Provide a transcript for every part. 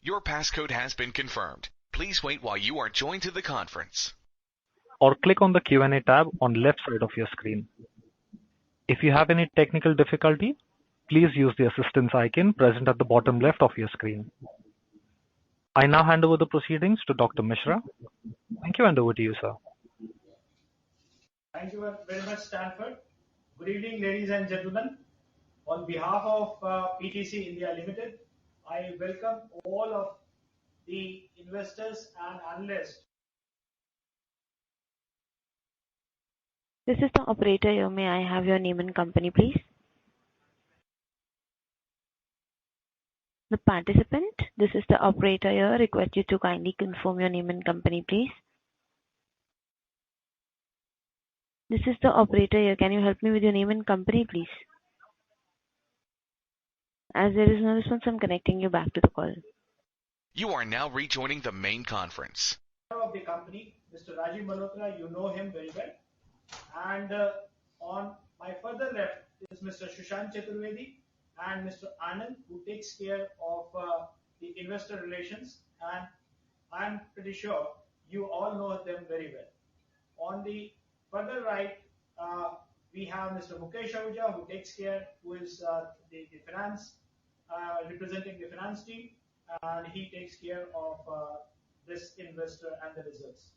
Your passcode has been confirmed. Please wait while you are joined to the conference. Or click on the Q&A tab on left side of your screen. If you have any technical difficulty, please use the assistance icon present at the bottom left of your screen. I now hand over the proceedings to Dr. Mishra. Thank you, and over to you, sir. Thank you very much, Stanford. Good evening, ladies and gentlemen. On behalf of PTC India Limited, I welcome all of the investors and analysts. This is the operator here. May I have your name and company, please? The participant, this is the operator here. Request you to kindly confirm your name and company, please. This is the operator here. Can you help me with your name and company, please? As there is no response, I'm connecting you back to the call. You are now rejoining the main conference. Of the company, Mr. Rajiv Malhotra, you know him very well. And on my further left is Mr. Sushant Chaturvedi and Mr. Anand, who takes care of the investor relations. And I'm pretty sure you all know them very well. On the further right, we have Mr. Mukesh Ahuja, who is the finance, representing the finance team, and he takes care of this investor and the results.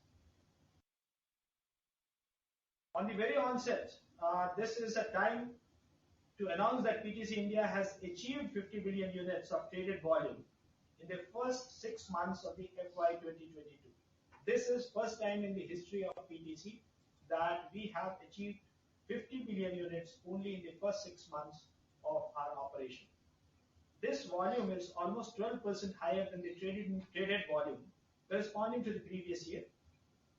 On the very onset, this is a time to announce that PTC India has achieved 50 billion units of traded volume in the first 6 months of the FY 2022. This is first time in the history of PTC that we have achieved 50 billion units only in the first 6 months of our operation. This volume is almost 12% higher than the traded volume corresponding to the previous year.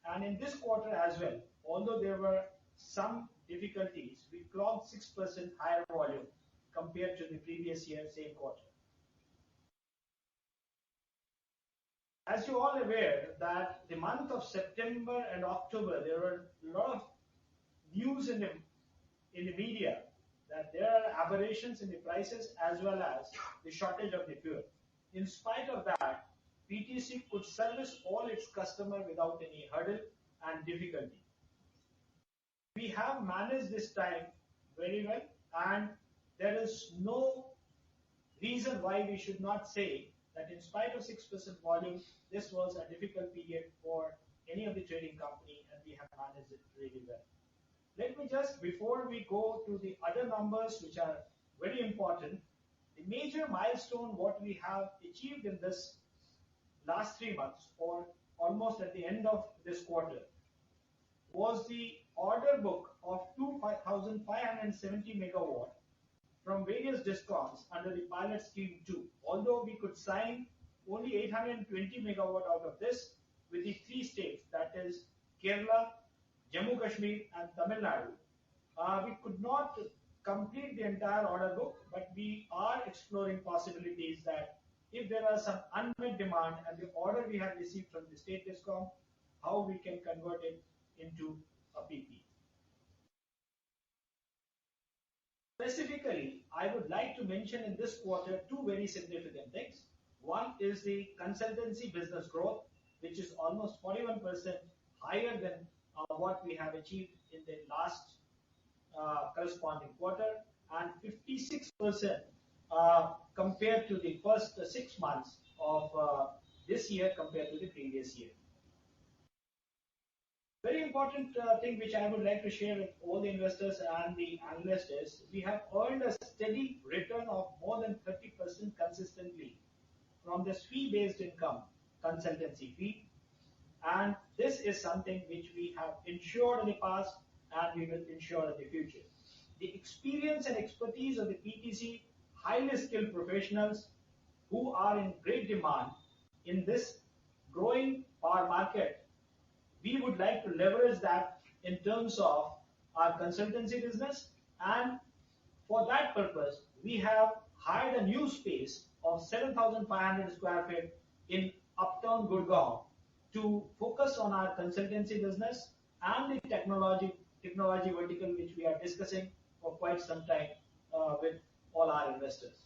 And in this quarter as well, although there were some difficulties, we clocked 6% higher volume compared to the previous year, same quarter. As you all aware that the month of September and October, there were a lot of news in the media that there are aberrations in the prices as well as the shortage of the fuel. In spite of that, PTC could service all its customers without any hurdle and difficulty. We have managed this time very well, and there is no reason why we should not say that in spite of 6% volume, this was a difficult period for any of the trading company, and we have managed it really well. Let me just, before we go to the other numbers which are very important, the major milestone what we have achieved in this last 3 months or almost at the end of this quarter was the order book of 2,570 megawatt from various DISCOMs under the pilot scheme 2. Although we could sign only 820 megawatt out of this with the 3 states, that is Kerala, Jammu Kashmir and Tamil Nadu. We could not complete the entire order book, but we are exploring possibilities that if there are some unmet demand and the order we have received from the state DISCOM, how we can convert it into a PP. Specifically, I would like to mention in this quarter 2 very significant things. One is the consultancy business growth, which is almost 41% higher than what we have achieved in the last corresponding quarter, and 56% compared to the first 6 months of this year compared to the previous year. Very important thing which I would like to share with all the investors and the analysts is we have earned a steady return of more than 30% consistently from this fee-based income consultancy fee, and this is something which we have ensured in the past and we will ensure in the future. The experience and expertise of the PTC highly skilled professionals who are in great demand in this growing power market, we would like to leverage that in terms of our consultancy business, and for that purpose we have hired a new space of 7,500 square feet in Uptown Gurgaon to focus on our consultancy business and the technology vertical which we are discussing for quite some time with all our investors.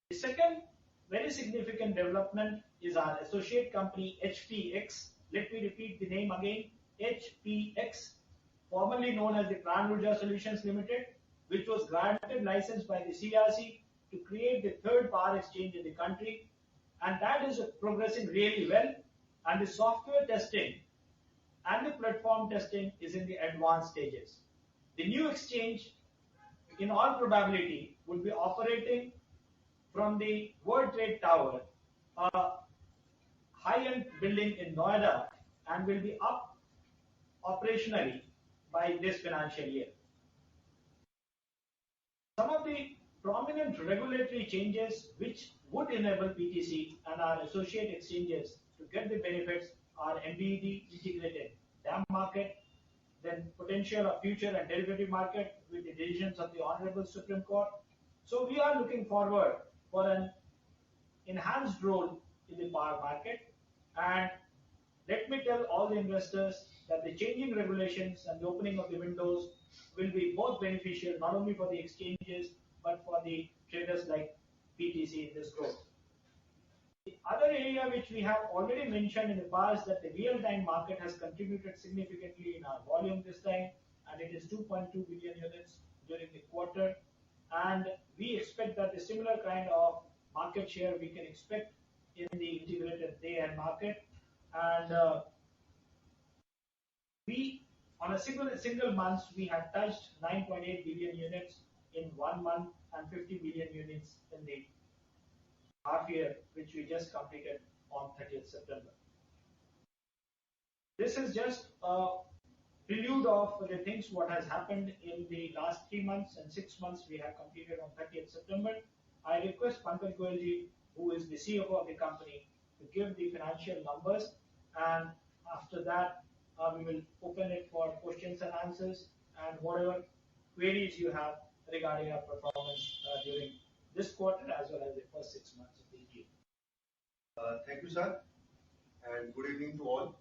The second very significant development is our associate company HPX. Let me repeat the name again, HPX, formerly known as the Pran Urja Solutions Limited, which was granted license by the CRC to create the third power exchange in the country, and that is progressing really well. And the software testing and the platform testing is in the advanced stages. The new exchange, in all probability, would be operating from the World Trade Tower, a high-end building in Noida, and will be up operationally by this financial year. Some of the prominent regulatory changes which would enable PTC and our associate exchanges to get the benefits are MBED integrated DAM market, then potential of future and derivative market with the decisions of the Honorable Supreme Court. So we are looking forward for an enhanced role in the power market, and let me tell all the investors that the changing regulations and the opening of the windows will be both beneficial not only for the exchanges but for the traders like PTC in this growth. The other area which we have already mentioned in the past, that the real-time market has contributed significantly in our volume this time, and it is 2.2 billion units during the quarter, and we expect that the similar kind of market share we can expect in the integrated day-ahead market, and we on a single month we have touched 9.8 billion units in 1 month and 50 billion units in the half year which we just completed on 30th September. This is just a prelude of the things what has happened in the last 3 months and 6 months we have completed on 30th September. I request Pankaj Goyalji, who is the CFO of the company, to give the financial numbers, and after that we will open it for questions and answers and whatever queries you have regarding our performance during this quarter as well as the first 6 months of the year. Thank you, sir, and good evening to all.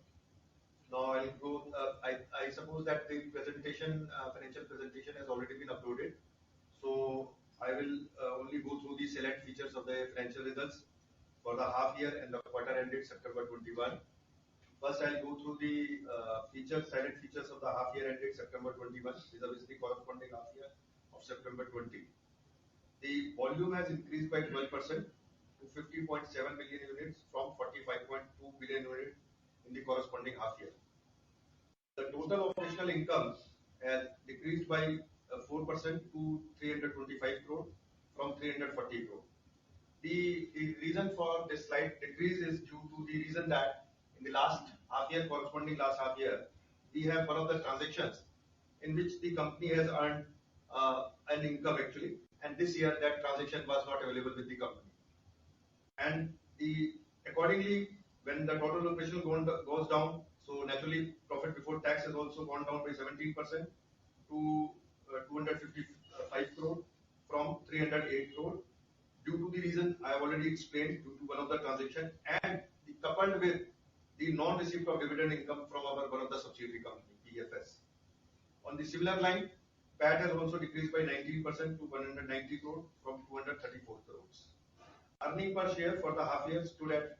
Now I'll go. I suppose that the presentation, financial presentation, has already been uploaded. So I will only go through the select features of the financial results for the half year and the quarter ended September 21. First, I'll go through the silent features of the half year ended September 21 vis-a-vis the corresponding half year of September 20. The volume has increased by 12% to 50.7 million units from 45.2 billion units in the corresponding half year. The total operational income has decreased by 4% to 325 crore from 340 crore. The reason for this slight decrease is due to the reason that in the last half year, corresponding last half year, we have one of the transactions in which the company has earned an income actually, and this year that transaction was not available with the company. And accordingly, when the total operational goes down, so naturally profit before tax has also gone down by 17% to 255 crore from 308 crore due to the reason I have already explained, due to one of the transaction and coupled with the non-receipt of dividend income from one of the subsidiary company, PFS. On the similar line, PAT has also decreased by 19% to 190 crore from 234 crores. Earning per share for the half year stood at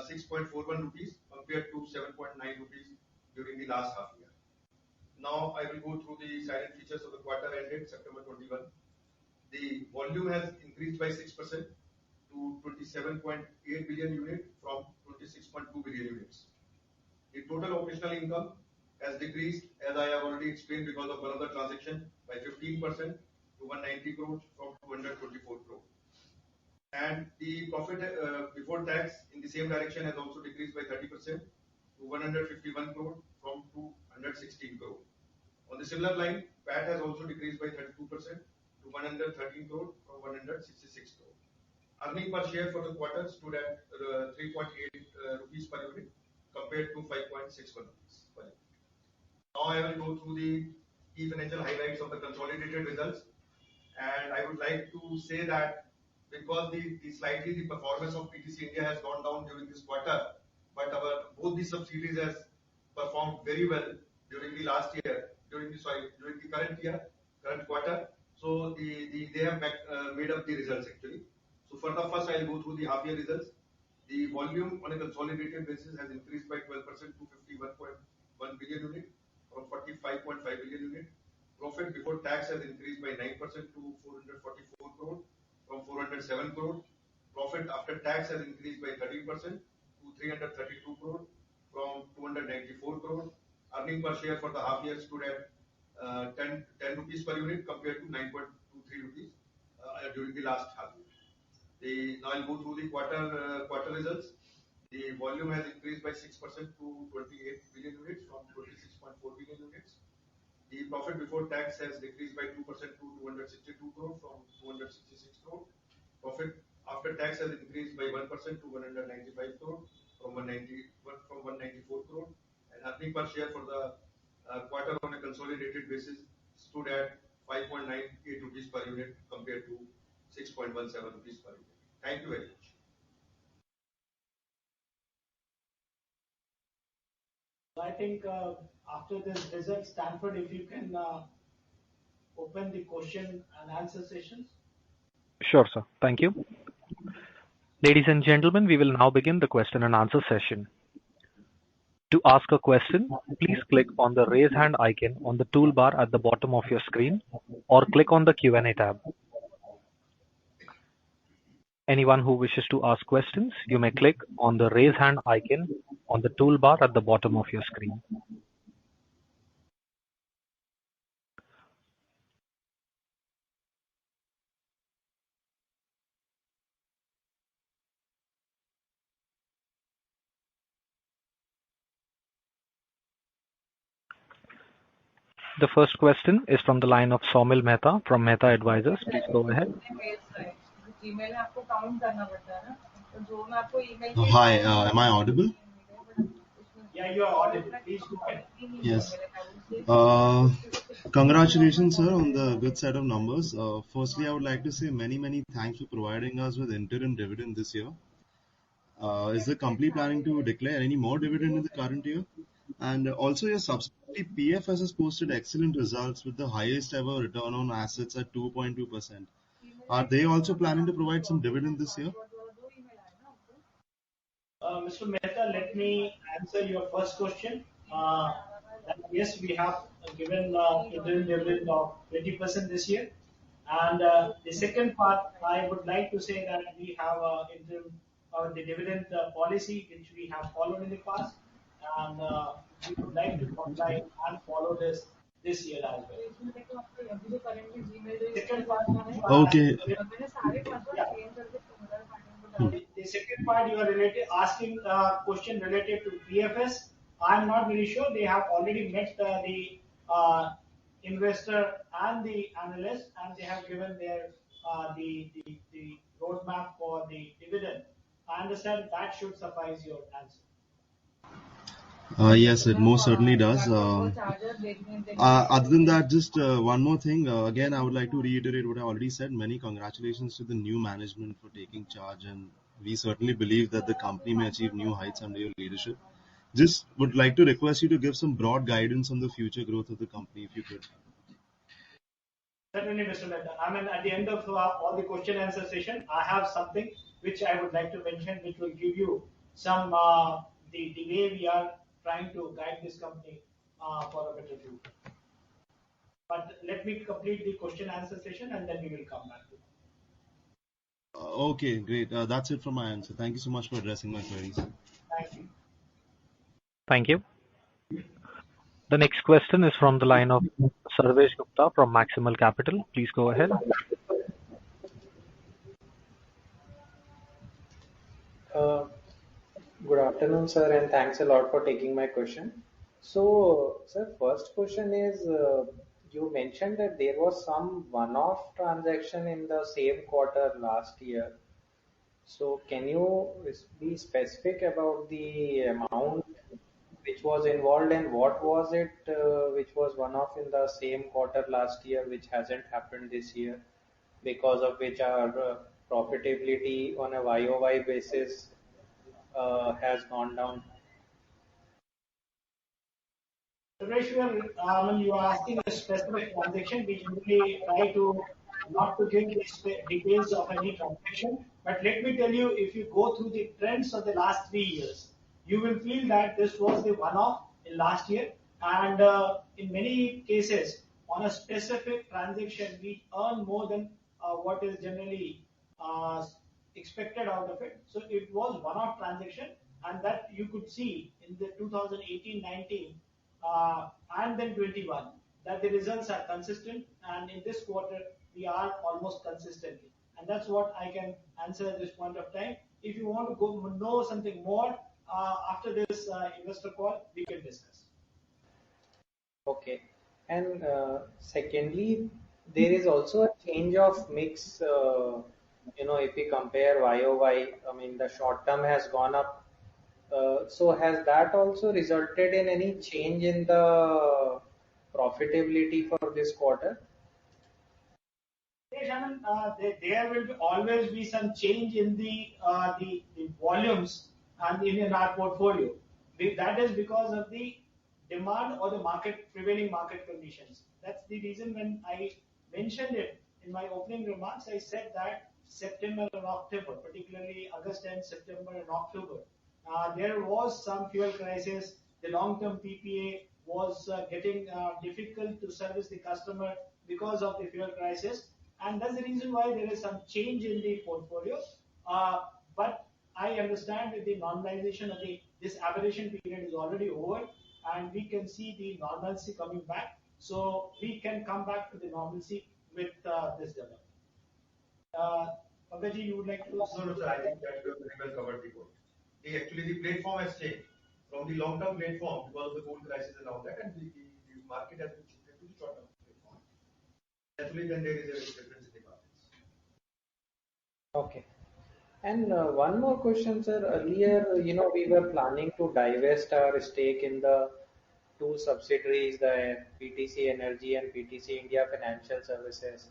6.41 rupees compared to 7.9 rupees during the last half year. Now I will go through the silent features of the quarter ended September 21. The volume has increased by 6% to 27.8 billion units from 26.2 billion units. The total operational income has decreased, as I have already explained, because of one of the transaction by 15% to 190 crores from 224 crores. And the profit before tax in the same direction has also decreased by 30% to 151 crore from 216 crore. On the similar line, PAT has also decreased by 32% to 113 crore from 166 crore. Earning per share for the quarter stood at 3.8 rupees per unit compared to 5.61 rupees per unit. Now I will go through the key financial highlights of the consolidated results, and I would like to say that because the performance of PTC India has gone down during this quarter, but both the subsidiaries has performed very well during the last year, during the current quarter. So they have made up the results actually. So for the first, I'll go through the half year results. The volume on a consolidated basis has increased by 12% to 51.1 billion unit from 45.5 billion unit. Profit before tax has increased by 9% to 444 crore from 407 crore. Profit after tax has increased by 13% to 332 crore from 294 crore. Earning per share for the half year stood at 10 rupees per unit compared to 9.23 rupees during the last half year. Now I'll go through the quarter results. The volume has increased by 6% to 28 billion units from 26.4 billion units. The profit before tax has decreased by 2% to 262 crore from 266 crore. Profit after tax has increased by 1% to 195 crore from 194 crore. And earning per share for the quarter on a consolidated basis stood at 5.98 rupees per unit compared to 6.17 rupees per unit. Thank you very much. I think after this result, Stanford, if you can open the question and answer sessions. Sure, sir. Thank you. Ladies and gentlemen, we will now begin the question and answer session. To ask a question, please click on the raise hand icon on the toolbar at the bottom of your screen or click on the Q&A tab. Anyone who wishes to ask questions, you may click on the raise hand icon on the toolbar at the bottom of your screen. The first question is from the line of Saumil Mehta from Mehta Advisors. Please go ahead. Hi, am I audible? Yeah, you are audible. Please go ahead. Yes. Congratulations, sir, on the good set of numbers. Firstly, I would like to say many thanks for providing us with interim dividend this year. Is the company planning to declare any more dividend in the current year? And also, your subsidiary PFS has posted excellent results with the highest ever return on assets at 2.2%. Are they also planning to provide some dividend this year? Mr. Mehta, let me answer your first question. Yes, we have given interim dividend of 20% this year. And the second part, I would like to say that we have the dividend policy which we have followed in the past, and we would like to comply and follow this year as well. Second part, Okay. The second part, you are asking a question related to PFS. I'm not very sure. They have already met the investor and the analyst, and they have given their the roadmap for the dividend. I understand that should suffice your answer. Yes, it most certainly does. Other than that, just one more thing. Again, I would like to reiterate what I already said. Many congratulations to the new management for taking charge, and we certainly believe that the company may achieve new heights under your leadership. Just would like to request you to give some broad guidance on the future growth of the company, if you could. Certainly, Mr. Mehta. I mean, at the end of all the question and answer session, I have something which I would like to mention, which will give you some the way we are trying to guide this company for a better future. But let me complete the question and answer session, and then we will come back to it. Okay, great. That's it from my answer. Thank you so much for addressing my queries. Thank you. Thank you. The next question is from the line of Sarvesh Gupta from Maximal Capital. Please go ahead. Good afternoon, sir, and thanks a lot for taking my question. So, sir, first question is, you mentioned that there was some one-off transaction in the same quarter last year. So, can you be specific about the amount which was involved and what was it which was one-off in the same quarter last year which hasn't happened this year, because of which our profitability on a YOY basis has gone down? Suresh, when you are asking a specific transaction, we usually try to not to give the details of any transaction. But let me tell you, if you go through the trends of the last 3 years, you will feel that this was the one-off in last year, and in many cases, on a specific transaction, we earn more than what is generally uh, expected out of it. So it was one-off transaction, and that you could see in the 2018-19 and then 21 that the results are consistent, and in this quarter we are almost consistently, and that's what I can answer at this point of time. If you want to go know something more after this investor call, we can discuss. Okay. And secondly, there is also a change of mix. If we compare YOY, I mean, the short term has gone up. So has that also resulted in any change in the profitability for this quarter? Yes, I mean, there will always be some change in the volumes and in our portfolio. That is because of the demand or the prevailing market conditions. That's the reason when I mentioned it in my opening remarks, I said that September and October, particularly August and September and October, there was some fuel crisis. The long-term PPA was getting difficult to service the customer because of the fuel crisis, and that's the reason why there is some change in the portfolio. But I understand that the normalization of this aberration period is already over, and we can see the normalcy coming back. So we can come back to the normalcy with this development. Pankaj, you would like to? No, no, sir. I think that you have very well covered the point. Actually, the platform has changed from the long-term platform because of the coal crisis and all that, and the market has been shifted to the short-term platform. Naturally, then there is a difference in the markets. Okay. And one more question, sir. Earlier, we were planning to divest our stake in the two subsidiaries, the PTC Energy and PTC India Financial Services.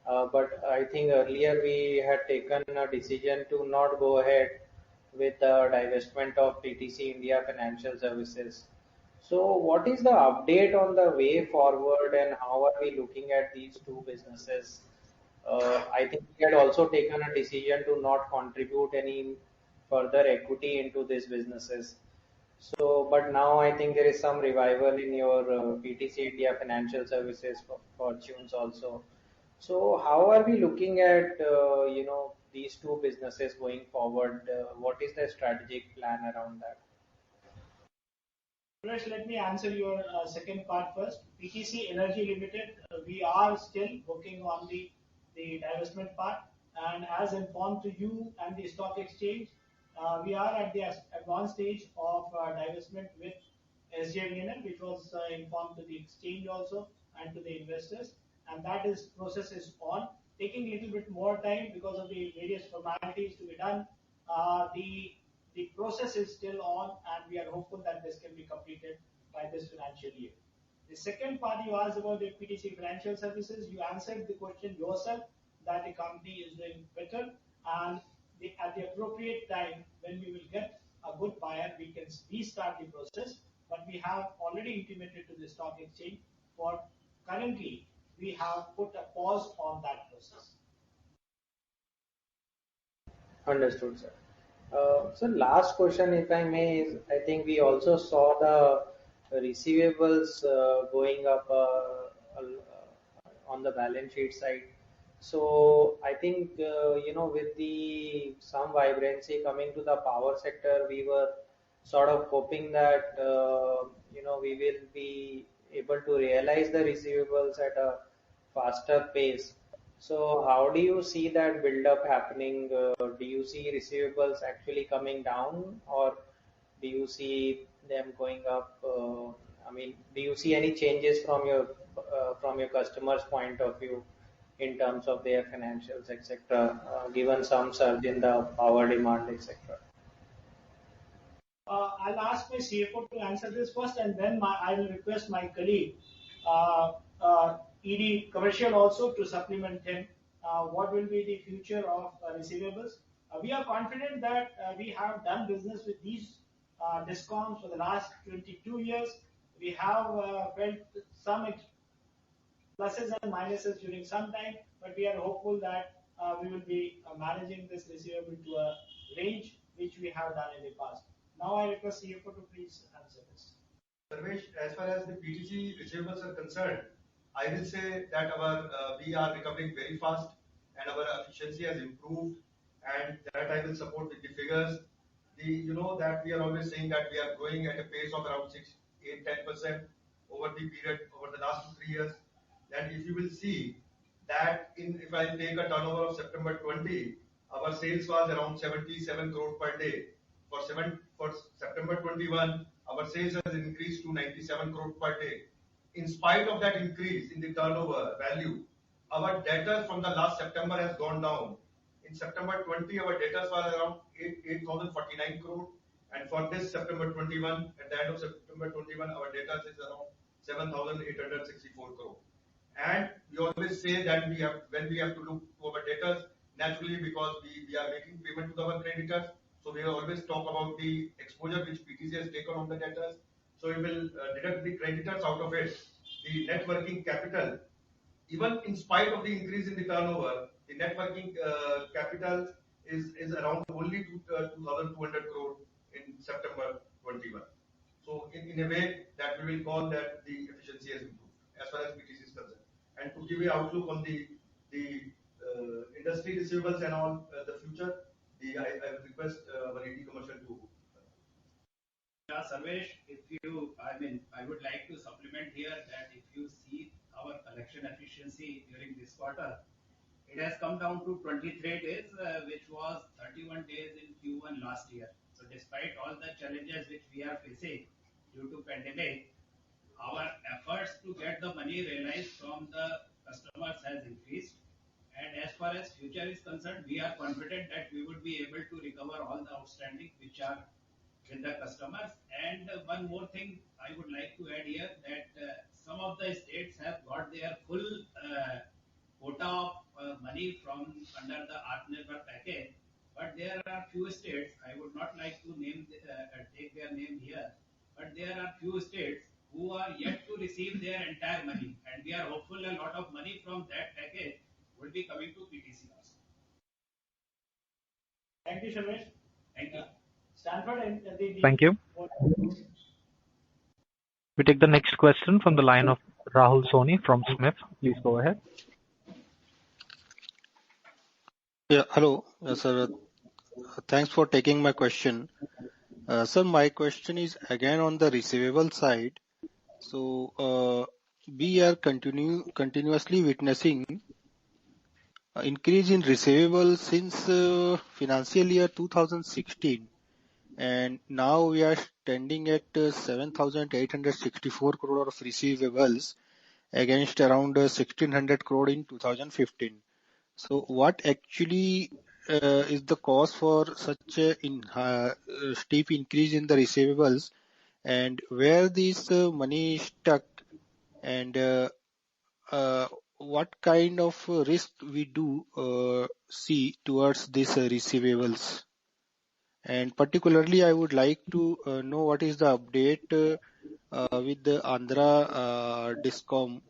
But I think earlier we had taken a decision to not go ahead with the divestment of PTC India Financial Services. So what is the update on the way forward, and how are we looking at these two businesses? I think we had also taken a decision to not contribute any further equity into these businesses. So, but now I think there is some revival in your PTC India Financial Services fortunes also. So, how are we looking at these two businesses going forward? What is the strategic plan around that? Suresh, let me answer your second part first. PTC Energy Limited, we are still working on the divestment part, and as informed to you and the stock exchange, we are at the advanced stage of divestment with SJVNL, which was informed to the exchange also and to the investors, and process is on, taking a little bit more time because of the various formalities to be done. The process is still on, and we are hopeful that this can be completed by this financial year. The second part you asked about the PTC Financial Services, you answered the question yourself that the company is doing better, and at the appropriate time when we will get a good buyer, we can restart the process. But we have already intimated to the stock exchange for currently we have put a pause on that process. Understood, sir. So last question, if I may, is I think we also saw the receivables going up on the balance sheet side. So I think with the some vibrancy coming to the power sector, we were sort of hoping that we will be able to realize the receivables at a faster pace. So how do you see that build up happening? Do you see receivables actually coming down, or do you see them going up? I mean, do you see any changes from your customers' point of view in terms of their financials, etc., given some surge in the power demand, etc.? I'll ask my CFO to answer this first, and then I will request my colleague, uh, ED Commercial, also to supplement him. What will be the future of receivables? We are confident that we have done business with these discoms for the last 22 years. We have felt some pluses and minuses during some time, but we are hopeful that we will be managing this receivable to a range which we have done in the past. Now I request CFO to please answer this. Sarvesh, as far as the PTC receivables are concerned, I will say that we are recovering very fast and our efficiency has improved, and that I will support with the figures. You know that we are always saying that we are growing at a pace of around 6, 8, 10% over the period over the last 2, 3 years. And if you will see that if I take a turnover of September 20, our sales was around 77 crore per day. For September 21, our sales has increased to 97 crore per day. In spite of that increase in the turnover value, our debtors from the last September has gone down. In September 20, our debtors were around 8,049 crore, and for this September 21, at the end of September 21, our debtors is around 7,864 crore. And we always say that when we have to look to our debtors, naturally because we are making payment to our creditors, so we always talk about the exposure which PTC has taken on the debtors. So we will deduct the creditors out of it. The net working capital, even in spite of the increase in the turnover, the net working capital is around only 2,200 crore in September 21. So in a way that we will call that the efficiency has improved as far as PTC is concerned. And to give you outlook on the industry receivables and all the future, I will request our AD commercial to. Yeah, Sarvesh, I would like to supplement here that if you see our collection efficiency during this quarter, it has come down to 23 days, which was 31 days in Q1 last year. So despite all the challenges which we are facing due to pandemic, our efforts to get the money realized from the customers has increased. And as far as future is concerned, we are confident that we would be able to recover all the outstanding which are with the customers. And one more thing I would like to add here that some of the states have got their full quota of money from under the Atmanirbhar package, but there are few states, I would not like to take their name here, but there are few states who are yet to receive their entire money, and we are hopeful a lot of money from that package will be coming to PTC also. Thank you, Sarvesh. Thank you. Stanford and Thank you. We take the next question from the line of Rahul Soni from Smith. Please go ahead. Yeah, hello, sir. Thanks for taking my question. Sir, my question is again on the receivable side. So we are continuously witnessing increase in receivables since financial year 2016, and now we are standing at 7,864 crore of receivables against around 1,600 crore in 2015. So what actually is the cause for such a steep increase in the receivables, and where this money is stuck, and what kind of risk we do see towards these receivables? And particularly, I would like to know what is the update with the Andhra Discom,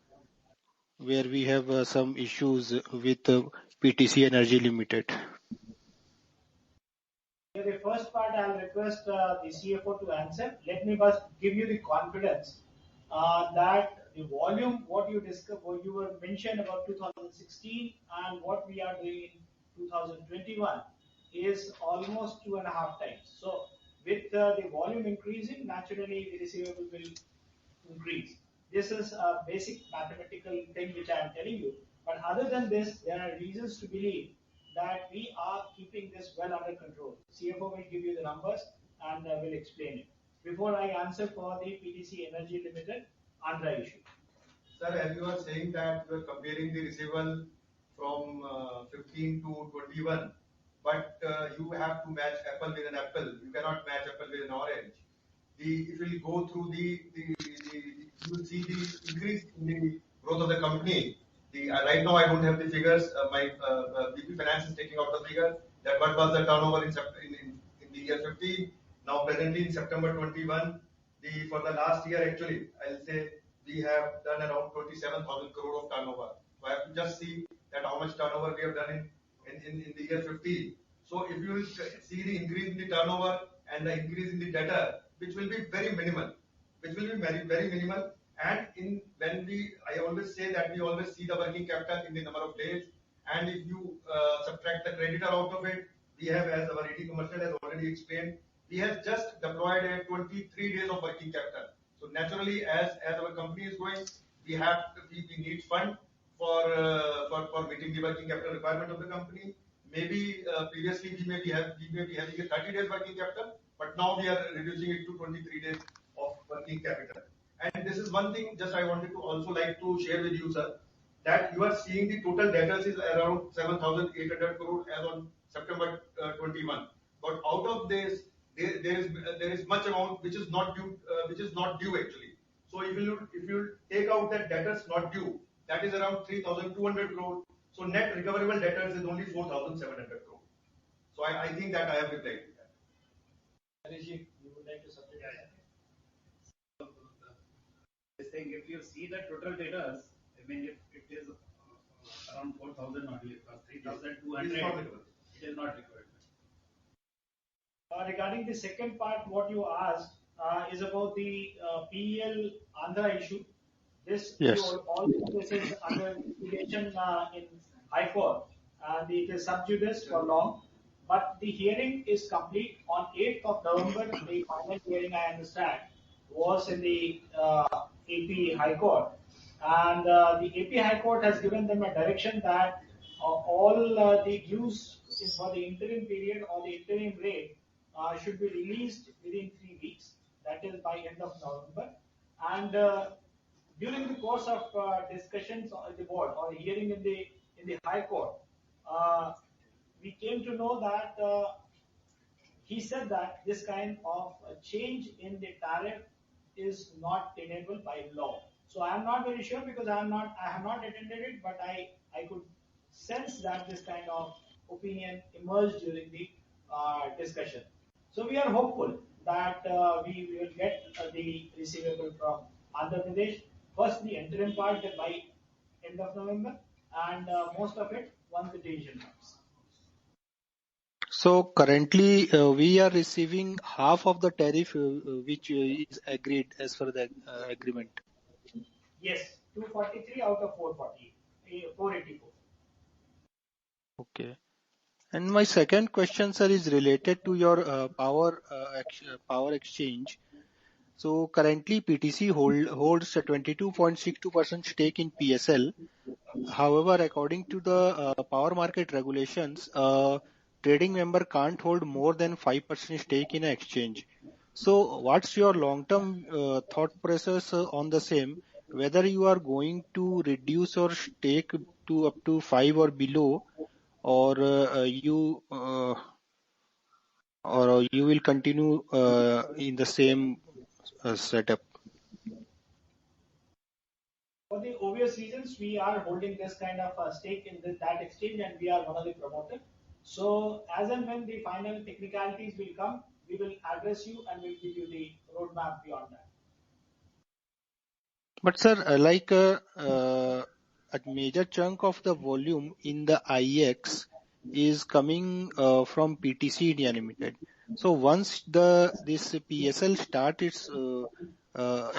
where we have some issues with PTC Energy Limited. The first part I'll request the CFO to answer. Let me first give you the confidence that the volume, what you were mentioned about 2016 and what we are doing in 2021 is almost 2.5 times. So with the volume increasing, naturally the receivable will increase. This is a basic mathematical thing which I am telling you. But other than this, there are reasons to believe that we are keeping this well under control. CFO will give you the numbers and will explain it. Before I answer for the PTC Energy Limited Andhra issue. Sir, as you are saying that you are comparing the receivable from 15 to 21, but you have to match apple with an apple. You cannot match apple with an orange. If you go through you will see the increase in the growth of the company. Right now I don't have the figures. My BP Finance is taking out the figure that what was the turnover in the year 15. Now presently in September 21, for the last year actually, I'll say we have done around 27,000 crore of turnover. So I have to just see that how much turnover we have done in the year 15. So if you see the increase in the turnover and the increase in the debtor, which will be very minimal, very minimal. And I always say that we always see the working capital in the number of days. And if you subtract the creditor out of it, we have, as our AD commercial has already explained, we have just deployed a 23 days of working capital. So naturally, as our company is growing, we need fund for meeting the working capital requirement of the company. Maybe previously we may be having a 30 days working capital, but now we are reducing it to 23 days of working capital. And this is one thing just I wanted to also like to share with you, sir, that you are seeing the total debtors is around 7,800 crore as on September 21. But out of this, there is much amount which is not due actually. So if you take out that debtors not due, that is around 3,200 crore. So net recoverable debtors is only 4,700 crore. So I think that I have replied to that. Harish, you would like to supplement? This thing, if you see the total debtors, I mean, if it is around 4,000 only, 3,200, it is not required. Regarding the second part, what you asked is about the PEL Andhra issue. This this is under investigation in High Court, and it is sub judice for long. But the hearing is complete on 8th of November. The final hearing, I understand, was in the AP High Court, and the AP High Court has given them a direction that all the dues for the interim period or the interim rate should be released within 3 weeks. That is by end of November. And during the course of discussions on the board or hearing in the High Court, we came to know that he said that this kind of change in the tariff is not tenable by law. So I am not very sure because I have not attended it, but I could sense that this kind of opinion emerged during the discussion. So we are hopeful that we will get the receivable from Andhra Pradesh. First, the interim part by end of November, and most of it once the decision comes. So currently, we are receiving half of the tariff which is agreed as per the agreement. Yes, 243 out of 484. Okay. And my second question, sir, is related to your power exchange. So currently, PTC holds a 22.62% stake in PSL. However, according to the power market regulations, trading member can't hold more than 5% stake in an exchange. So what's your long-term thought process on the same? Whether you are going to reduce your stake to up to 5 or below, or you will continue in the same setup? For the obvious reasons, we are holding this kind of a stake in that exchange, and we are one of the promoters. So as and when the final technicalities will come, we will address you and we'll give you the roadmap beyond that. But sir, a major chunk of the volume in the IEX is coming from PTC India Limited. So once this PSL start its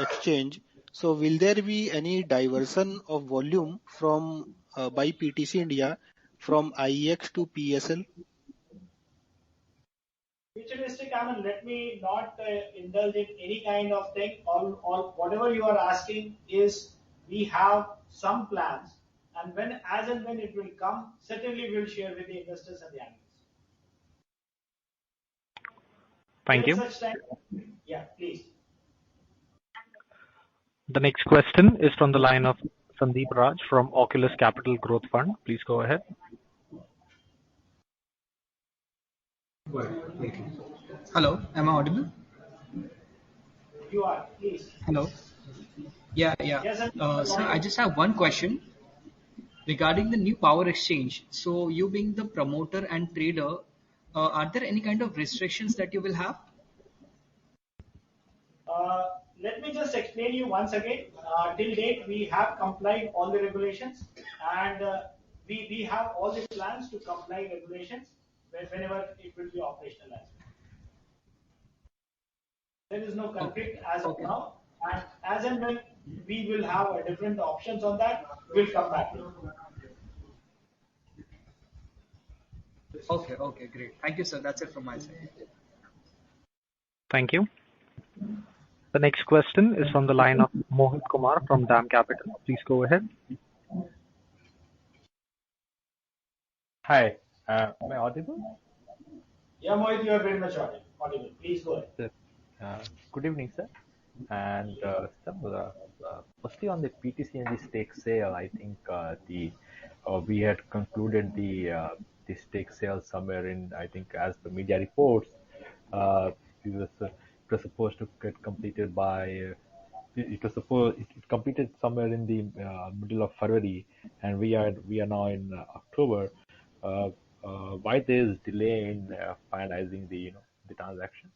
exchange, so will there be any diversion of volume from by PTC India from IEX to PSL? Futuristic, I mean, let me not indulge in any kind of thing. All whatever you are asking is we have some plans, and as and when it will come, certainly we'll share with the investors and the analysts. Thank you. Such time, yeah, please. The next question is from the line of Sandeep Raj from Oculus Capital Growth Fund. Please go ahead. Hello, am I audible? You are, please. Hello. Yeah. Yes, Sir, I just have one question regarding the new power exchange. So, you being the promoter and trader, are there any kind of restrictions that you will have? Let me just explain you once again. Till date, we have complied all the regulations, and we have all the plans to comply regulations whenever it will be operationalized. There is no conflict as of now, and as and when we will have a different options on that, we'll come back to you. Okay, okay, great. Thank you, sir. That's it from my side. Thank you. The next question is from the line of Mohit Kumar from DAM Capital. Please go ahead. Hi, am I audible? Yeah, Mohit, you are very much audible. Please go ahead. Good evening, sir. And firstly, on the PTC and the stake sale, I think we had concluded the stake sale somewhere in, I think, as per media reports, it was supposed to get completed by. It completed somewhere in the middle of February, and we are now in October. Why there is delay in finalizing the transaction?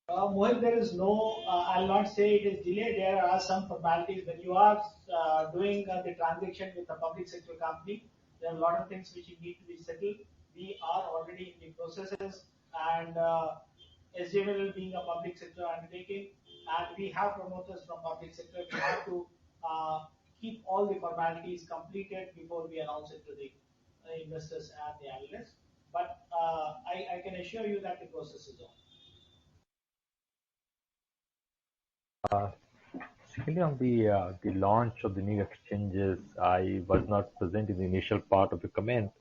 Mohit, there is no, I'll not say it is delayed. There are some formalities when you are doing the transaction with a public sector company. There are a lot of things which need to be settled. We are already in the processes, and SJVL being a public sector undertaking, and we have promoters from public sector. We have to keep all the formalities completed before we announce it to the investors and the analysts. But I can assure you that the process is on. Secondly, on the launch of the new exchanges, I was not present in the initial part of the comment.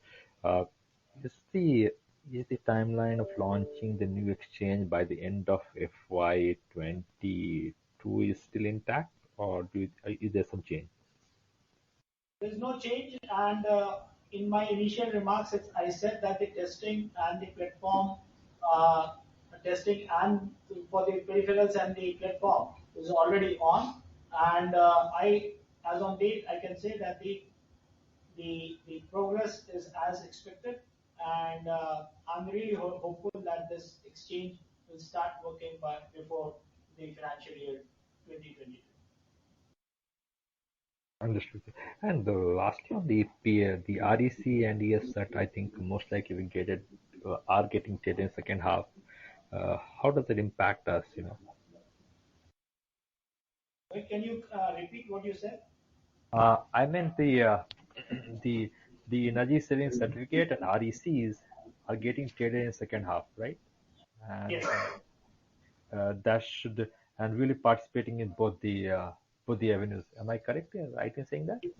Is the timeline of launching the new exchange by the end of FY22 is still intact, or is there some change? There is no change, and in my initial remarks, I said that the testing and the platform testing and for the peripherals and the platform is already on, and as on date, I can say that the progress is as expected, and I'm really hopeful that this exchange will start working before the financial year 2022. Understood. And lastly, on the REC and ES that I think most likely will get it are getting traded in second half. How does it impact us? Can you repeat what you said? I meant the energy saving certificate and RECs are getting traded in second half, right? And Yes. That should and really participating in both the avenues. Am I correct? Right in saying that? Yes,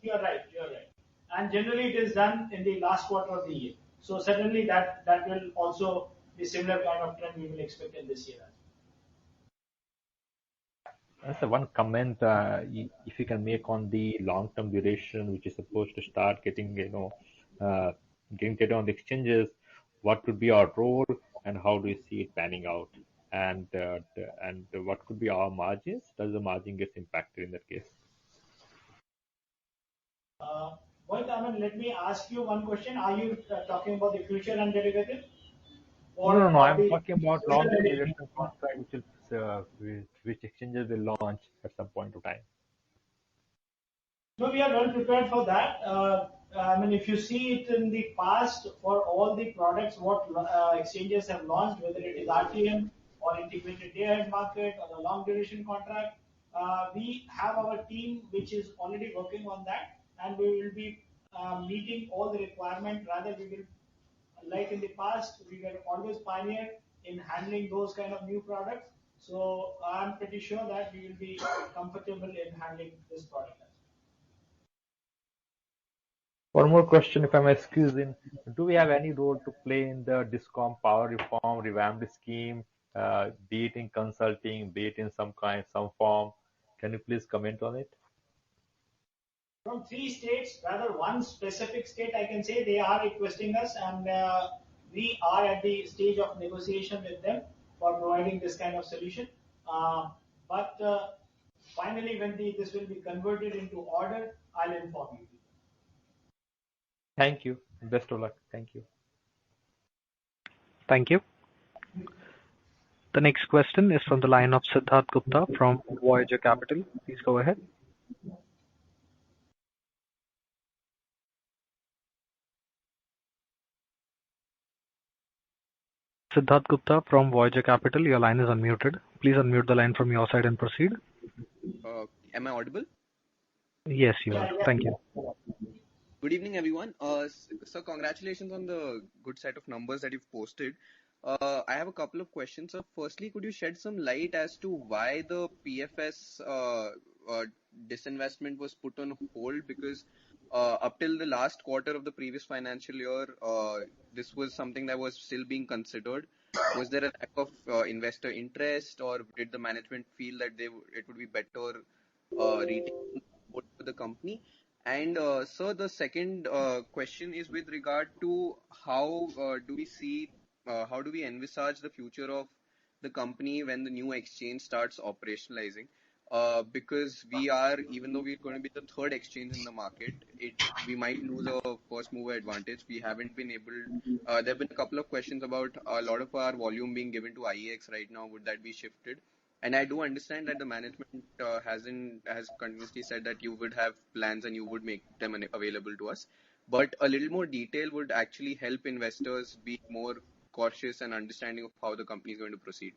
you are right. You are right. And generally, it is done in the last quarter of the year. So certainly that will also be similar kind of trend we will expect in this year. That's the one comment if you can make on the long-term duration, which is supposed to start getting getting data on the exchanges. What could be our role, and how do you see it panning out? And what could be our margins? Does the margin get impacted in that case? Well, let me ask you one question. Are you talking about the future and derivative? No. I'm talking about long-term duration contract, which exchanges will launch at some point of time. No, we are well prepared for that. If you see it in the past, for all the products, what exchanges have launched, whether it is RTM or integrated day-ahead market or the long duration contract, we have our team which is already working on that, and we will be meeting all the requirements. Rather, we will, like in the past, we were always pioneer in handling those kind of new products. So I'm pretty sure that we will be comfortable in handling this product. One more question, if I may squeeze in. Do we have any role to play in the DISCOM power reform revamped scheme, be it in consulting, be it in some form? Can you please comment on it? From 3 states, rather one specific state, I can say they are requesting us, and we are at the stage of negotiation with them for providing this kind of solution. But finally, when this will be converted into order, I'll inform you. Thank you. Best of luck. Thank you. Thank you. The next question is from the line of Siddharth Gupta from Voyager Capital. Please go ahead. Siddharth Gupta from Voyager Capital. Your line is unmuted. Please unmute the line from your side and proceed. Am I audible? Yes, you are. Thank you. Good evening, everyone. So congratulations on the good set of numbers that you've posted. I have a couple of questions. So firstly, could you shed some light as to why the PFS disinvestment was put on hold? Because up till the last quarter of the previous financial year, this was something that was still being considered. Was there a lack of investor interest, or did the management feel that it would be better retaining support for the company? And sir, the second question is with regard to how do we envisage the future of the company when the new exchange starts operationalizing? Because even though we're going to be the third exchange in the market, we might lose a first mover advantage. We haven't been able. There have been a couple of questions about a lot of our volume being given to IEX right now. Would that be shifted? And I do understand that the management has continuously said that you would have plans and you would make them available to us. But a little more detail would actually help investors be more cautious and understanding of how the company is going to proceed.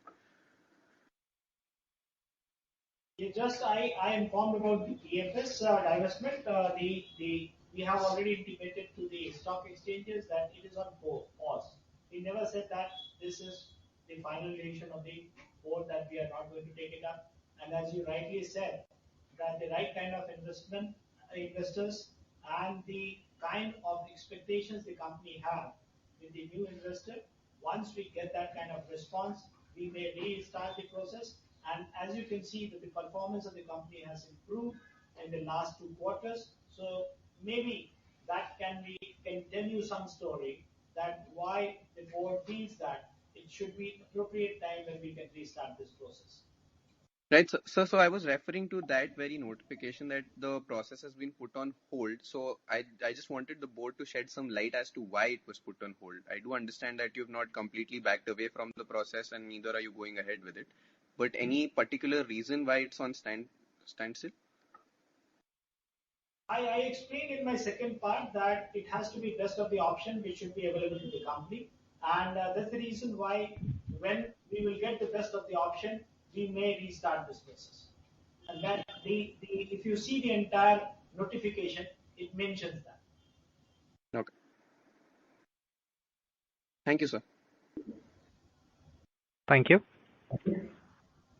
I informed about the PFS divestment. We have already intimated to the stock exchanges that it is on pause. We never said that this is the final decision of the board that we are not going to take it up. And as you rightly said, that the right kind of investors and the kind of expectations the company have with the new investor, once we get that kind of response, we may restart the process. And as you can see, that the performance of the company has improved in the last 2 quarters. So maybe that can tell you some story that why the board feels that it should be appropriate time when we can restart this process. Right, so I was referring to that very notification that the process has been put on hold. So I just wanted the board to shed some light as to why it was put on hold. I do understand that you've not completely backed away from the process and neither are you going ahead with it. But any particular reason why it's on standstill? I explained in my second part that it has to be best of the option which should be available to the company. And that's the reason why when we will get the best of the option, we may restart this process. And that if you see the entire notification, it mentions that. Okay. Thank you, sir. Thank you.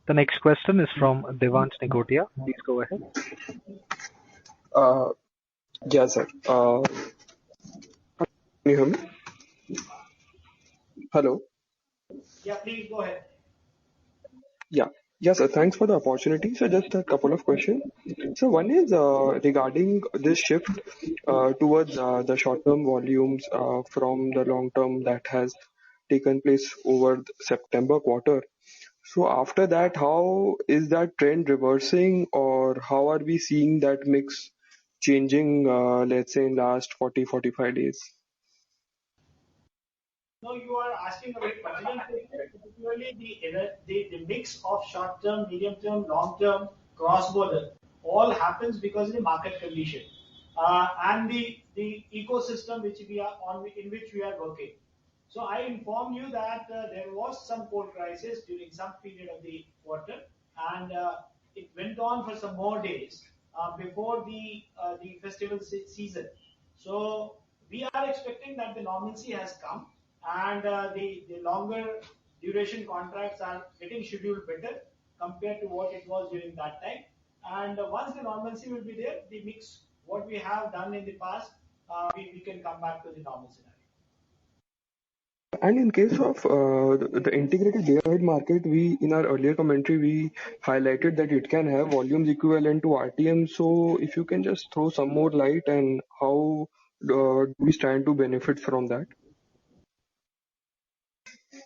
The next question is from Devansh Negotia. Please go ahead. Yeah, sir. Can you hear me? Hello? Yeah, please go ahead. Yeah, sir. Thanks for the opportunity. So just a couple of questions. So one is regarding this shift towards the short-term volumes from the long-term that has taken place over the September quarter. So after that, how is that trend reversing, or how are we seeing that mix changing, let's say, in last 40-45 days? No, you are asking a very pertinent question, particularly the mix of short-term, medium-term, long-term, cross-border, all happens because of the market condition and the ecosystem in which we are working. So I inform you that there was some coal crisis during some period of the quarter, and it went on for some more days before the festival season. So we are expecting that the normalcy has come, and the longer duration contracts are getting scheduled better compared to what it was during that time. And once the normalcy will be there, the mix, what we have done in the past, we can come back to the normal scenario. And in case of the integrated day-ahead market, in our earlier commentary, we highlighted that it can have volumes equivalent to RTM. So if you can just throw some more light and how do we stand to benefit from that?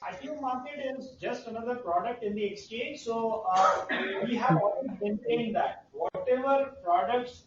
RTM market is just another product in the exchange. So we have always maintained that whatever products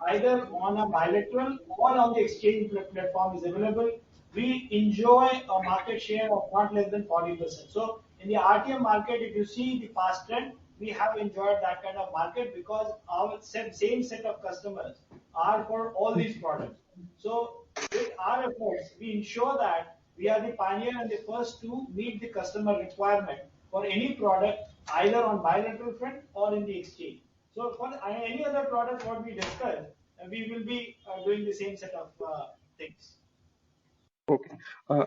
either on a bilateral or on the exchange platform is available, we enjoy a market share of not less than 40%. So in the RTM market, if you see the past trend, we have enjoyed that kind of market because our same set of customers are for all these products. So with our efforts, we ensure that we are the pioneer and the first to meet the customer requirement for any product, either on bilateral front or in the exchange. So for any other product what we discussed, we will be doing the same set of things. Okay.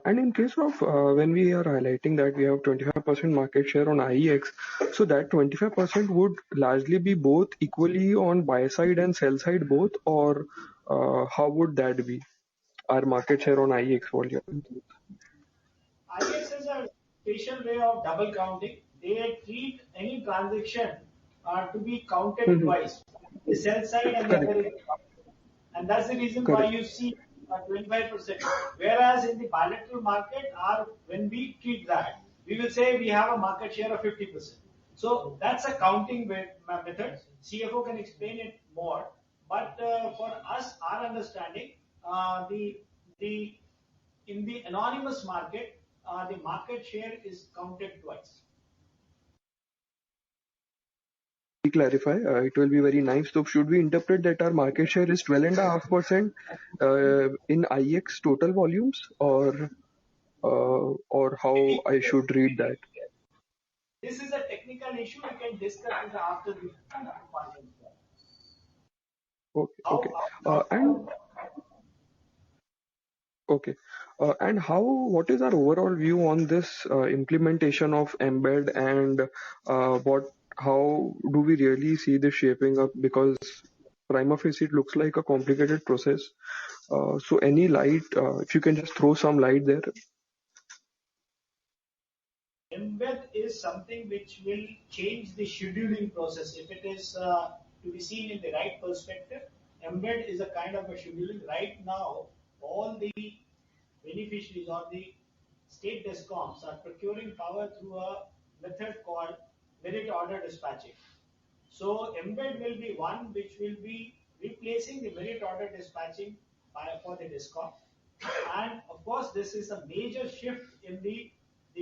And in case of when we are highlighting that we have 25% market share on IEX, so that 25% would largely be both equally on buy side and sell side both, or how would that be? Our market share on IEX volume. IEX is a special way of double counting. They treat any transaction to be counted twice, the sell side and the other is and that's the reason why you see 25%. Whereas in the bilateral market, when we treat that, we will say we have a market share of 50%. So that's a counting method. CFO can explain it more. But for us, our understanding, in the anonymous market, the market share is counted twice. Clarify, it will be very nice. So should we interpret that our market share is 12.5% in IEX total volumes, or how I should read that? This is a technical issue. We can discuss it after the conference. Okay. And what is our overall view on this implementation of embed, and how do we really see this shaping up? Because prima facie it looks like a complicated process. So any light, if you can just throw some light there. Embed is something which will change the scheduling process. If it is to be seen in the right perspective, embed is a kind of a scheduling. Right now, all the beneficiaries or the state DISCOMs are procuring power through a method called merit order dispatching. So embed will be one which will be replacing the merit order dispatching for the DISCOM. And of course, this is a major shift in the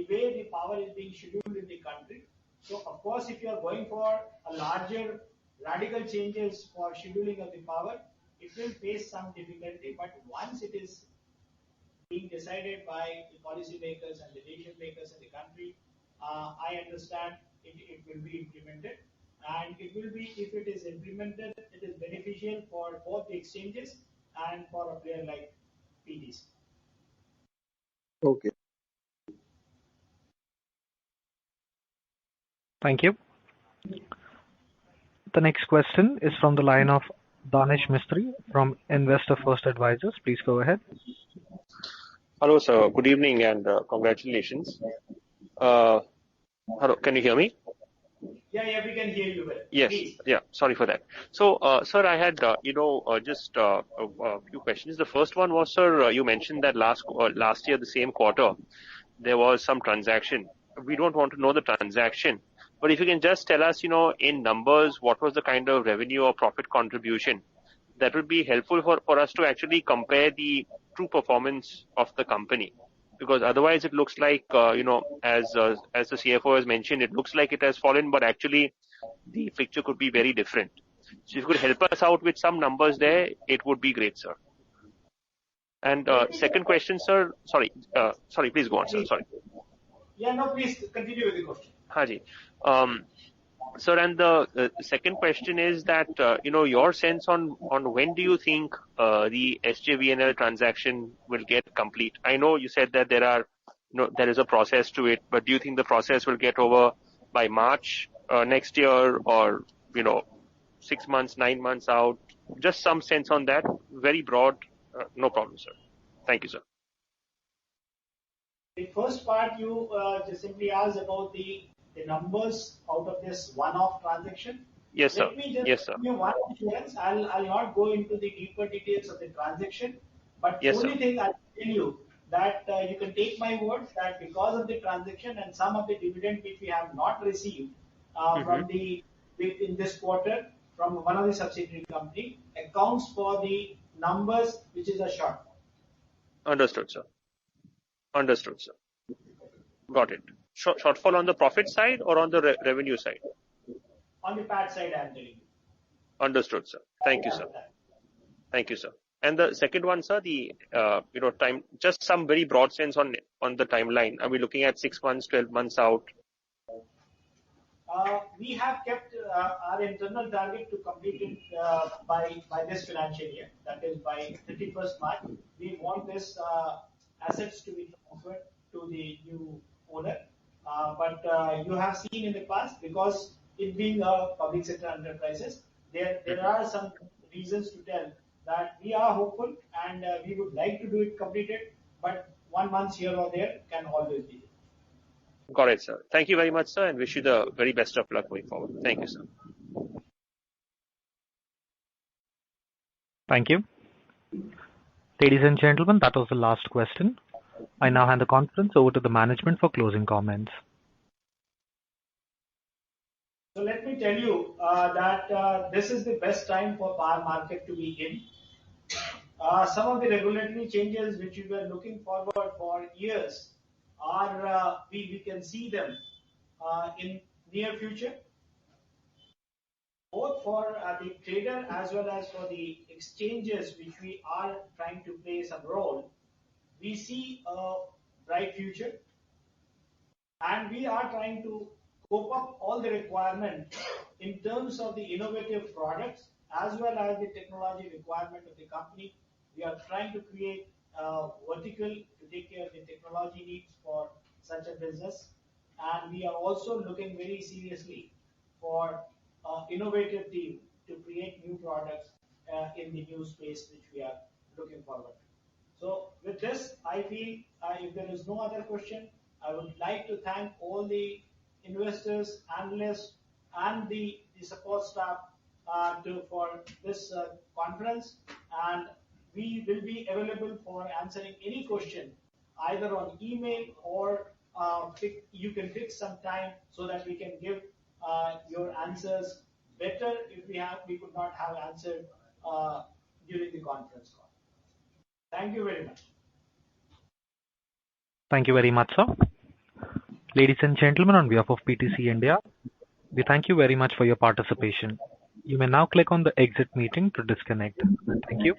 way the power is being scheduled in the country. So of course, if you are going for a larger radical changes for scheduling of the power, it will face some difficulty. But once it is being decided by the policymakers and the decision makers in the country, I understand it will be implemented, and it will be, if it is implemented, it is beneficial for both the exchanges and for a player like PTC. Okay. Thank you. The next question is from the line of Danish Mistry from Investor First Advisors. Please go ahead. Hello, sir. Good evening and congratulations. Hello, can you hear me? Yeah, we can hear you well. Yes. Please. Yeah, sorry for that. So, sir, I had, just a few questions. The first one was, sir, you mentioned that last year, the same quarter, there was some transaction. We don't want to know the transaction, but if you can just tell us, in numbers, what was the kind of revenue or profit contribution, that would be helpful for us to actually compare the true performance of the company. Because otherwise it looks like, as the CFO has mentioned, it looks like it has fallen, but actually the picture could be very different. So if you could help us out with some numbers there, it would be great, sir. And second question, sir. Sorry, please go on, sir. Sorry. Yeah, no, please continue with the question. Haji. Sir, and the second question is that, your sense on when do you think the SJVNL transaction will get complete? I know you said that there is a process to it, but do you think the process will get over by March next year, or, 6 months, 9 months out? Just some sense on that. Very broad. No problem, sir. Thank you, sir. The first part you just simply asked about the numbers out of this one-off transaction. Yes, sir. Let me just Yes, sir. give you one assurance. I'll not go into the deeper details of the transaction, but Yes, the only sir. thing I'll tell you that you can take my word that because of the transaction and some of the dividend which we have not received in this quarter from one of the subsidiary company accounts for the numbers which is a shortfall. Understood, sir. Understood, sir. Got it. Shortfall on the profit side or on the revenue side? On the PAT side, I'm telling you. Understood, sir. Thank you, sir. Thank you, sir. And the second one, sir, the time, just some very broad sense on the timeline. Are we looking at 6 months, 12 months out? We have kept our internal target to complete it by this financial year. That is by 31st March. We want this assets to be transferred to the new owner. But you have seen in the past, because it being a public sector enterprises, there are some reasons to tell that we are hopeful and we would like to do it completed, but 1 month here or there can always be. Got it, sir. Thank you very much, sir, and wish you the very best of luck going forward. Thank you, sir. Thank you. Ladies and gentlemen, that was the last question. I now hand the conference over to the management for closing comments. So let me tell you that this is the best time for power market to be in. Some of the regulatory changes which we were looking forward for years are we can see them in near future, both for the trader as well as for the exchanges which we are trying to play some role. We see a bright future, and we are trying to cope up all the requirements in terms of the innovative products as well as the technology requirement of the company. We are trying to create a vertical to take care of the technology needs for such a business, and we are also looking very seriously for innovative team to create new products in the new space which we are looking forward to. So with this, I feel if there is no other question, I would like to thank all the investors, analysts, and the support staff for this conference, and we will be available for answering any question either on email or you can fix some time so that we can give your answers better if we could not have answered during the conference call. Thank you very much. Thank you very much, sir. Ladies and gentlemen, on behalf of PTC India, we thank you very much for your participation. You may now click on the exit meeting to disconnect. Thank you.